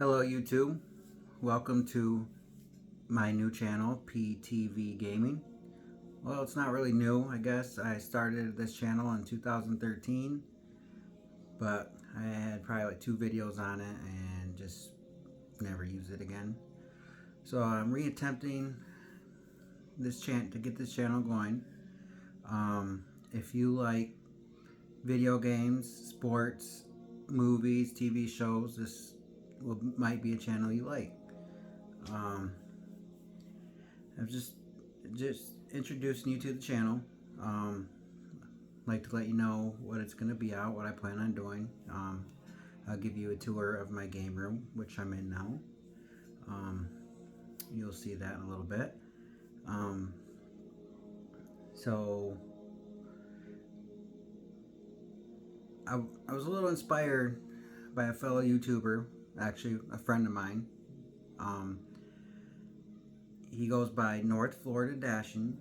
Hello YouTube, welcome to my new channel, PTV Gaming. Well, it's not really new, I guess. I started this channel in 2013, but I had probably like 2 videos on it and just never used it again. So I'm reattempting this to get this channel going. If you like video games, sports, movies, TV shows, this might be a channel you like. I'm just introducing you to the channel. Like to let you know what it's gonna be out, what I plan on doing. I'll give you a tour of my game room, which I'm in now. Um, you'll see that in a little bit. Um, so I was a little inspired by a fellow YouTuber, actually a friend of mine. Um, he goes by North Florida Dashing.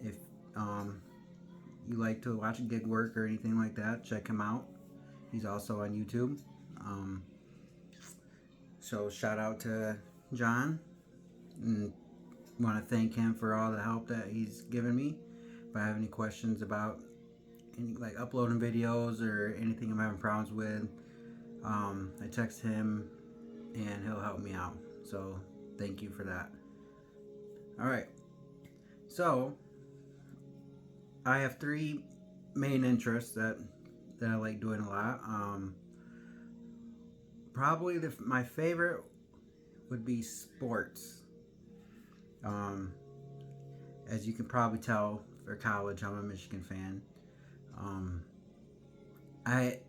If you like to watch gig work or anything like that, check him out. He's also on YouTube. Um, so shout out to John, and want to thank him for all the help that he's given me. If I have any questions about any like uploading videos or anything I'm having problems with, I text him and he'll help me out. So thank you for that. All right. So I have 3 main interests that I like doing a lot. Probably my favorite would be sports. Um, as you can probably tell, for college, I'm a Michigan fan. Um, I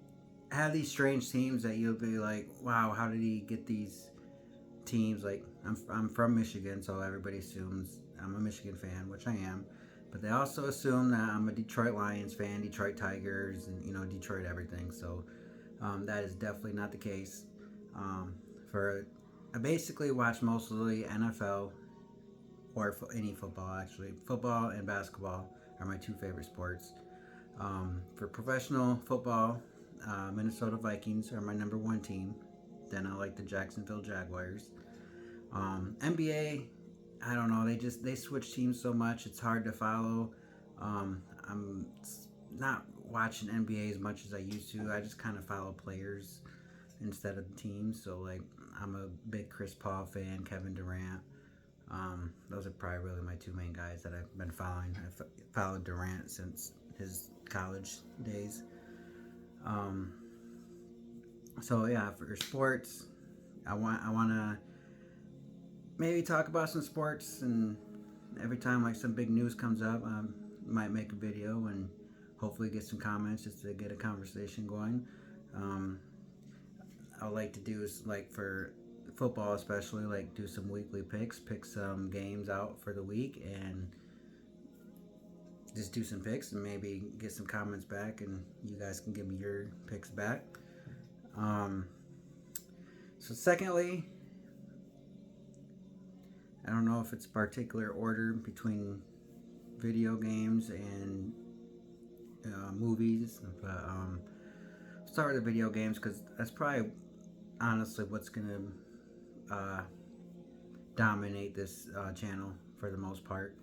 have these strange teams that you'll be like, wow, how did he get these teams? Like, I'm from Michigan, so everybody assumes I'm a Michigan fan, which I am. But they also assume that I'm a Detroit Lions fan, Detroit Tigers, and Detroit everything. So that is definitely not the case. Um, for I basically watch mostly NFL or any football, actually. Football and basketball are my 2 favorite sports. For professional football, Minnesota Vikings are my number 1 team. Then I like the Jacksonville Jaguars. NBA, I don't know. They switch teams so much, it's hard to follow. I'm not watching NBA as much as I used to. I just kind of follow players instead of the teams. So like, I'm a big Chris Paul fan, Kevin Durant. Those are probably really my 2 main guys that I've been following. I've followed Durant since his college days. Um, so yeah, for sports, I want to maybe talk about some sports, and every time like some big news comes up, I might make a video and hopefully get some comments just to get a conversation going. I would like to do is like for football especially, like do some weekly picks, pick some games out for the week, and just do some picks and maybe get some comments back, and you guys can give me your picks back. So secondly, I don't know if it's particular order between video games and movies, but start with the video games because that's probably honestly what's gonna dominate this channel for the most part.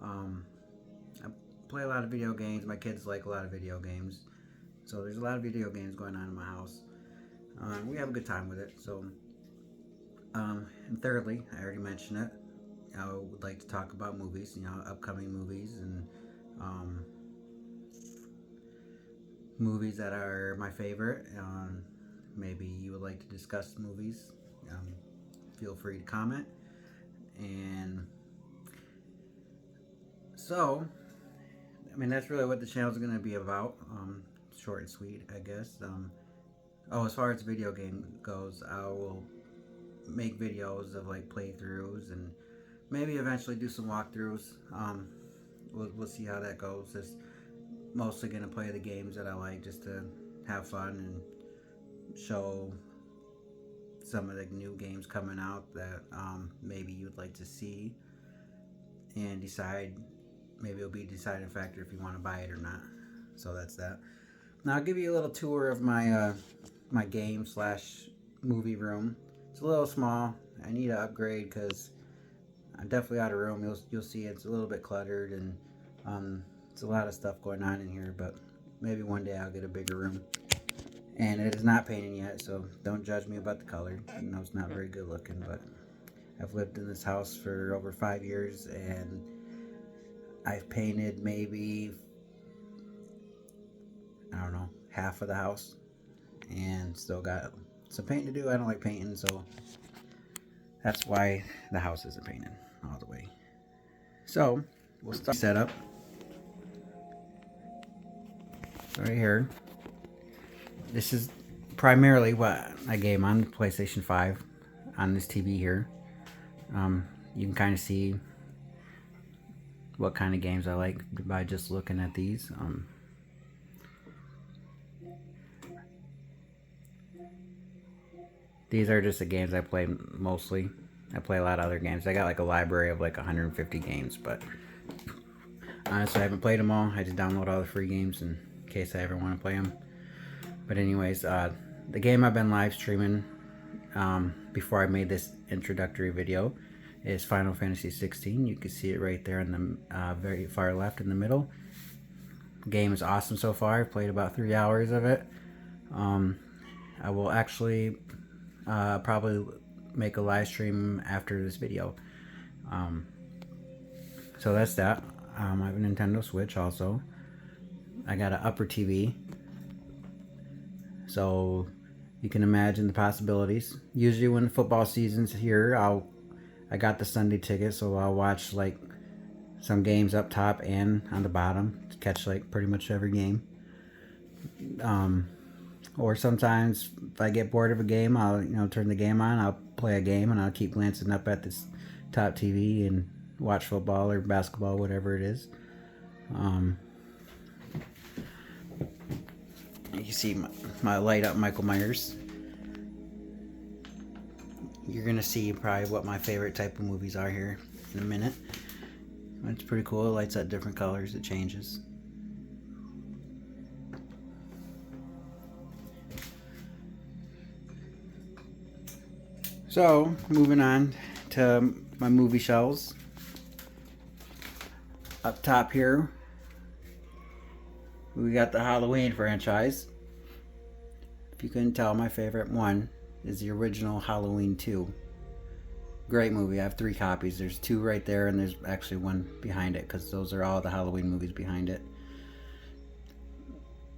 I play a lot of video games. My kids like a lot of video games, so there's a lot of video games going on in my house. We have a good time with it. So, and thirdly, I already mentioned it. I would like to talk about movies, upcoming movies and movies that are my favorite. Maybe you would like to discuss movies. Feel free to comment. And so, I mean, that's really what the channel is going to be about. Short and sweet, I guess. As far as the video game goes, I will make videos of like playthroughs and maybe eventually do some walkthroughs. We'll see how that goes. Just mostly gonna play the games that I like, just to have fun and show some of the new games coming out that maybe you'd like to see, and decide. Maybe it'll be a deciding factor if you want to buy it or not. So that's that. Now I'll give you a little tour of my my game slash movie room. It's a little small. I need to upgrade because I'm definitely out of room. You'll see it's a little bit cluttered, and it's a lot of stuff going on in here. But maybe one day I'll get a bigger room. And it is not painted yet, so don't judge me about the color. I know it's not very good looking, but I've lived in this house for over 5 years, and I've painted maybe, I don't know, half of the house, and still got some painting to do. I don't like painting, so that's why the house isn't painted all the way. So we'll start setup right here. This is primarily what I game on PlayStation 5 on this TV here. You can kind of see what kind of games I like by just looking at these. These are just the games I play mostly. I play a lot of other games. I got like a library of like 150 games, but honestly I haven't played them all. I just download all the free games in case I ever want to play them. But anyways, the game I've been live streaming before I made this introductory video is Final Fantasy 16. You can see it right there in the very far left in the middle. The game is awesome so far. I've played about 3 hours of it. I will actually probably make a live stream after this video. So that's that. I have a Nintendo Switch also. I got an upper TV. So you can imagine the possibilities. Usually when football season's here, I got the Sunday ticket, so I'll watch like some games up top and on the bottom to catch like pretty much every game. Or sometimes if I get bored of a game, I'll turn the game on, I'll play a game, and I'll keep glancing up at this top TV and watch football or basketball, whatever it is. You see my light up Michael Myers. You're gonna see probably what my favorite type of movies are here in a minute. It's pretty cool. It lights up different colors. It changes. So moving on to my movie shelves. Up top here, we got the Halloween franchise. If you couldn't tell, my favorite one is the original Halloween 2. Great movie. I have 3 copies. There's 2 right there, and there's actually 1 behind it, because those are all the Halloween movies behind it.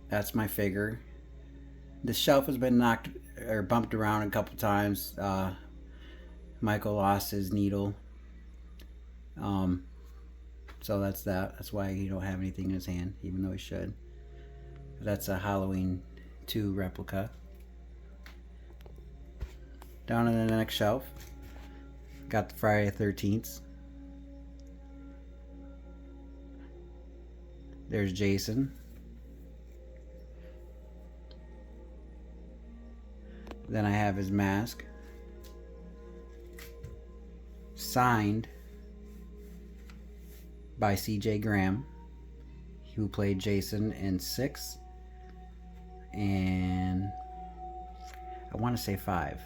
That's my figure. The shelf has been knocked or bumped around a couple times. Michael lost his needle. So that's that. That's why he don't have anything in his hand, even though he should. That's a Halloween 2 replica. Down on the next shelf, got the Friday the 13th. There's Jason. Then I have his mask. Signed by C.J. Graham, who played Jason in 6 and I want to say 5.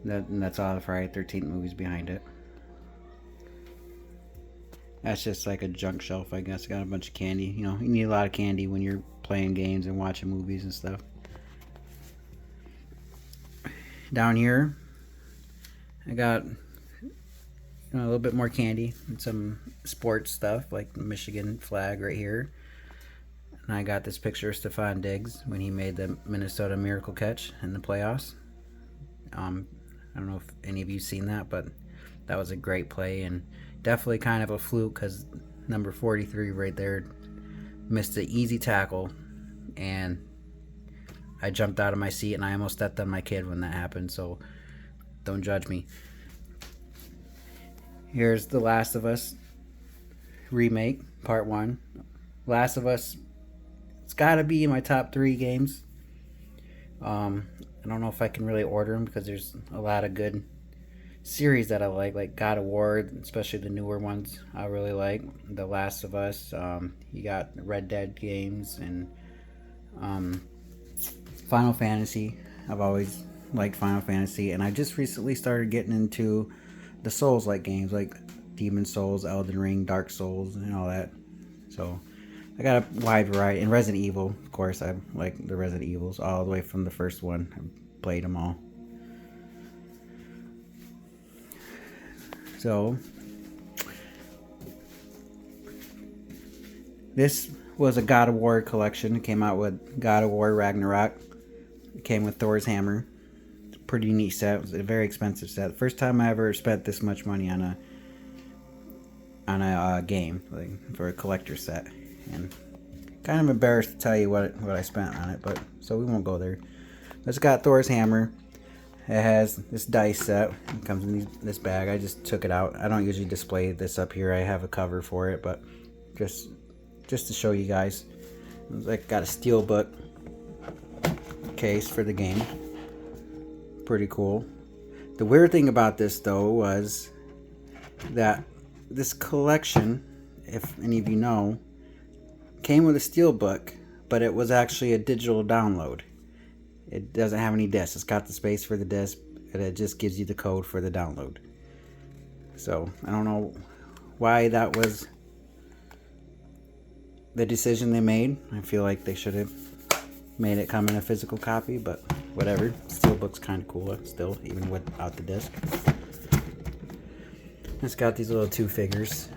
That's all the Friday the 13th movies behind it. That's just like a junk shelf, I guess. Got a bunch of candy. You need a lot of candy when you're playing games and watching movies and stuff. Down here, I got a little bit more candy and some sports stuff, like the Michigan flag right here. And I got this picture of Stefon Diggs when he made the Minnesota Miracle catch in the playoffs. I don't know if any of you seen that, but that was a great play, and definitely kind of a fluke because number 43 right there missed an easy tackle, and I jumped out of my seat and I almost stepped on my kid when that happened, so don't judge me. Here's The Last of Us remake, part 1. Last of Us, it's gotta be in my top 3 games. I don't know if I can really order them because there's a lot of good series that I like God of War, especially the newer ones I really like. The Last of Us, you got Red Dead games, and Final Fantasy. I've always liked Final Fantasy, and I just recently started getting into the Souls-like games, like Demon Souls, Elden Ring, Dark Souls, and all that. So I got a wide variety. And Resident Evil, of course, I like the Resident Evils all the way from the first one. I played them all. So this was a God of War collection. It came out with God of War Ragnarok. It came with Thor's hammer. It's a pretty neat set. It was a very expensive set. First time I ever spent this much money on a game, like for a collector set. And kind of embarrassed to tell you what I spent on it, but so we won't go there. It's got Thor's hammer. It has this dice set. It comes in this bag. I just took it out. I don't usually display this up here. I have a cover for it, but just to show you guys. It's like got a steel book case for the game. Pretty cool. The weird thing about this though was that this collection, if any of you know, came with a steel book, but it was actually a digital download. It doesn't have any discs. It's got the space for the disc, and it just gives you the code for the download. So I don't know why that was the decision they made. I feel like they should have made it come in a physical copy, but whatever. Steelbook's kind of cool still, even without the disc. It's got these little two figures.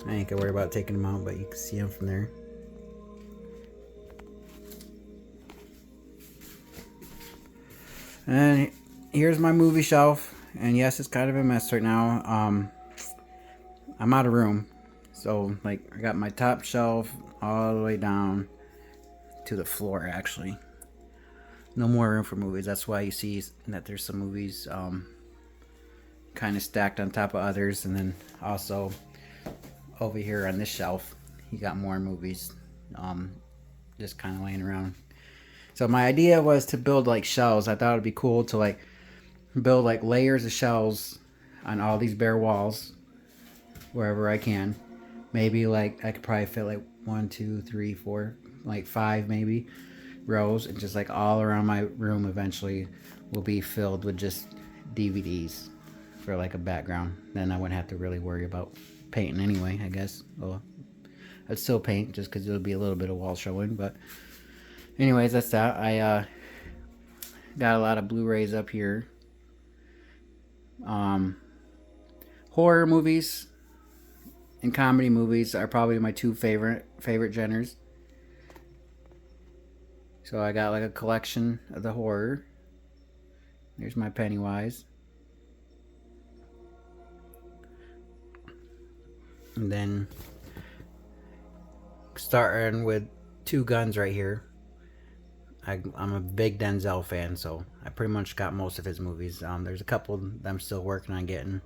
I ain't gonna worry about taking them out, but you can see them from there. And here's my movie shelf. And yes, it's kind of a mess right now. I'm out of room. So, like, I got my top shelf all the way down to the floor, actually. No more room for movies. That's why you see that there's some movies kind of stacked on top of others. And then also over here on this shelf, you got more movies just kind of laying around. So my idea was to build like shelves. I thought it'd be cool to like build like layers of shelves on all these bare walls wherever I can. Maybe like I could probably fit like 1, 2, 3, 4, like 5 maybe rows, and just like all around my room eventually will be filled with just DVDs for like a background. Then I wouldn't have to really worry about painting anyway, I guess. Well, I'd still paint just because it'll be a little bit of wall showing, but anyways, that's that. I got a lot of Blu-rays up here. Horror movies and comedy movies are probably my two favorite genres. So I got like a collection of the horror. There's my Pennywise. And then starting with Two Guns right here. I'm a big Denzel fan, so I pretty much got most of his movies. There's a couple that I'm still working on getting.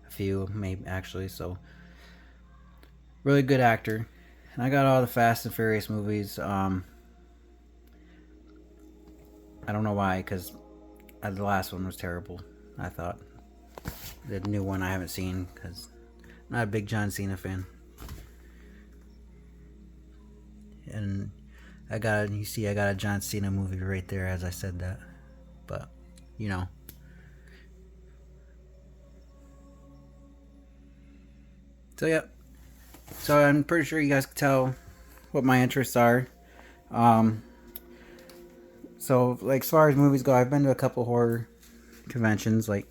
A few, maybe, actually, so really good actor. And I got all the Fast and Furious movies. I don't know why, because the last one was terrible, I thought. The new one I haven't seen, because I'm not a big John Cena fan. And I got a John Cena movie right there as I said that. But, you know. So, yeah. So, I'm pretty sure you guys can tell what my interests are. So, like, as far as movies go, I've been to a couple horror conventions. Like,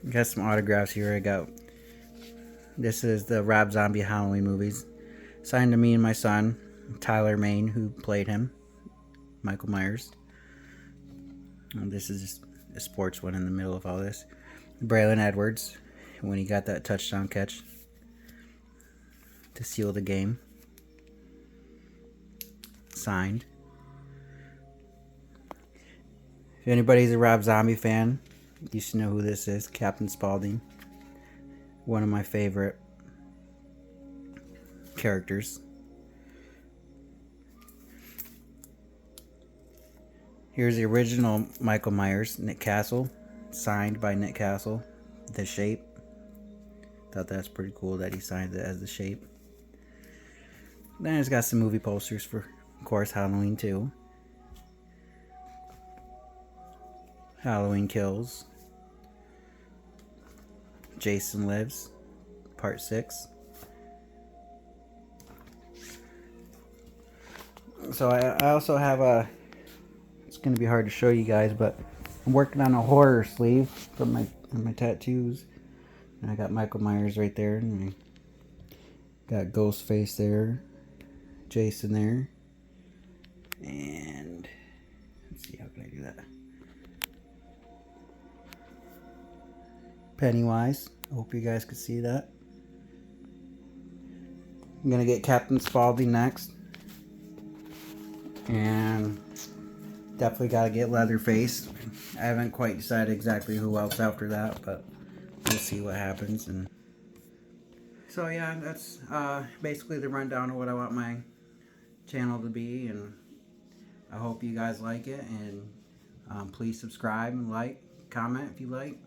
I got some autographs here. I got... This is the Rob Zombie Halloween movies. Signed to me and my son, Tyler Maine, who played him, Michael Myers. And this is just a sports one in the middle of all this. Braylon Edwards, when he got that touchdown catch to seal the game. Signed. If anybody's a Rob Zombie fan, you should know who this is. Captain Spaulding. One of my favorite characters. Here's the original Michael Myers, Nick Castle, signed by Nick Castle. The Shape. Thought that's pretty cool that he signed it as The Shape. Then it's got some movie posters for course, Halloween 2. Halloween Kills. Jason Lives, Part 6. So I also have a, it's going to be hard to show you guys, but I'm working on a horror sleeve for my tattoos. And I got Michael Myers right there, and I got Ghostface there, Jason there, and let's see, how can I do that? Pennywise. I hope you guys could see that. I'm gonna get Captain Spaulding next, and definitely gotta get Leatherface. I haven't quite decided exactly who else after that, but we'll see what happens. And so yeah, that's basically the rundown of what I want my channel to be, and I hope you guys like it. And please subscribe and like, comment if you like.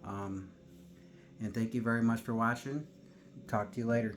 And thank you very much for watching. Talk to you later.